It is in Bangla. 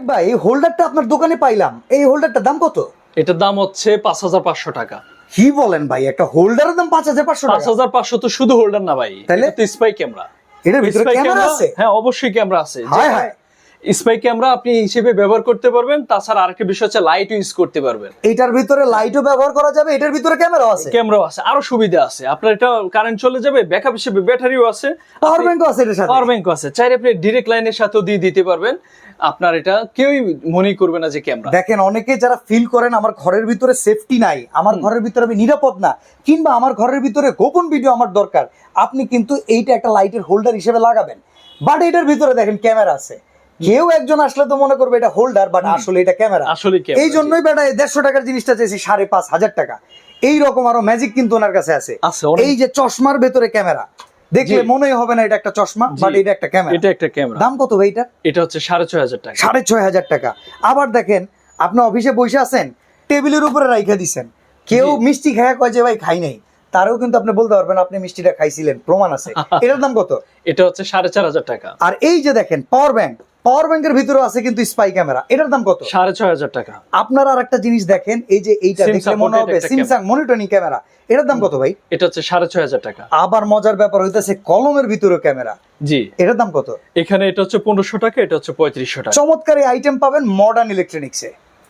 ভাই এই হোল্ডারটা আপনার দোকানে পাইলাম, এই হোল্ডারটার দাম কত? এটার দাম হচ্ছে 5,500 টাকা। কি বলেন ভাই, একটা হোল্ডারের দাম 5,500 টাকা? 5,500 তো শুধু হোল্ডার না ভাই, তাহলে? এটা তো স্পাই ক্যামেরা। এটার ভিতরে স্পাই ক্যামেরা ক্যামেরা, আছে? হ্যাঁ অবশ্যই ক্যামেরা আছে। হায় হায়। স্পাই ক্যামেরা আপনি হিসেবে ব্যবহার করতে পারবেন, তাছাড়া আরেকটা বিষয় হচ্ছে লাইট ইউজ করতে পারবেন। এটার ভিতরে লাইটও ব্যবহার করা যাবে, এটার ভিতরে ক্যামেরাও আছে? ক্যামেরাও আছে, আরো সুবিধা আছে। আপনার এটা কারেন্ট চলে যাবে, ব্যাকআপ হিসেবে ব্যাটারিও আছে, পাওয়ার ব্যাংকও আছে এটার সাথে? পাওয়ার ব্যাংকও আছে। চাইলে আপনি ডাইরেক্ট লাইনের সাথেও দিয়ে দিতে পারবেন। আপনার এটা কেউই মনে করবে না যে ক্যামেরা। দেখেন অনেকে যারা ফিল করেন আমার ঘরের ভিতরে সেফটি নাই, আমার ঘরের ভিতরে আমি নিরাপদ না, কিংবা আমার ঘরের ভিতরে গোপন ভিডিও আমার দরকার, আপনি কিন্তু এইটা একটা লাইটের হোল্ডার হিসেবে লাগাবেন। বাট এটার ভিতরে দেখেন ক্যামেরা আছে। কেউ একজন আসলে তো মনে করবে এটা হোল্ডার, বাট আসলে এটা ক্যামেরা। আসলে ক্যামেরা। এই জন্যই বেটা 150 টাকার জিনিসটা চাইছি 5,500 টাকা। এইরকম আরো ম্যাজিক কিন্তু ওনার কাছে আছে। অনেক। এই যে চশমার ভেতরে ক্যামেরা, দেখলে মনেই হবে না এটা একটা চশমা, বাট এটা একটা ক্যামেরা। এটা একটা ক্যামেরা। দাম কত ভাই এটা? এটা হচ্ছে 6,500 টাকা। 6,500 টাকা। আবার দেখেন আপনি অফিসে বসে আছেন, টেবিলের উপরে রাইখা দিছেন, কেউ মিষ্টি খায় কয় যে ভাই খাই নাই, তারও কিন্তু আপনি বলতে পারবেন আপনি মিষ্টিটা খাইছিলেন, প্রমাণ আছে। এটার দাম কত? এটা হচ্ছে 4,500 টাকা। আর এই যে দেখেন পাওয়ার ব্যাংক, পাওয়ার ব্যাংকের ভিতরে আছে কিন্তু স্পাই ক্যামেরা, এটার দাম কত? 6,500 টাকা। আপনারা আর একটা জিনিস দেখেন, এই যে এইটা SIM দেখলে মনে হবে supported একটা স্যামসাং মনিটরিং ক্যামেরা, এটার দাম কত ভাই? এটা হচ্ছে 6,500 টাকা। আবার মজার ব্যাপার হইতেছে কলমের ভিতরে ক্যামেরা, জি। এটার দাম কত? এখানে এটা হচ্ছে 1,500 টাকা, এটা হচ্ছে 3,500 টাকা। চমৎকার এই আইটেম পাবেন মডার্ন ইলেকট্রনিক্সে।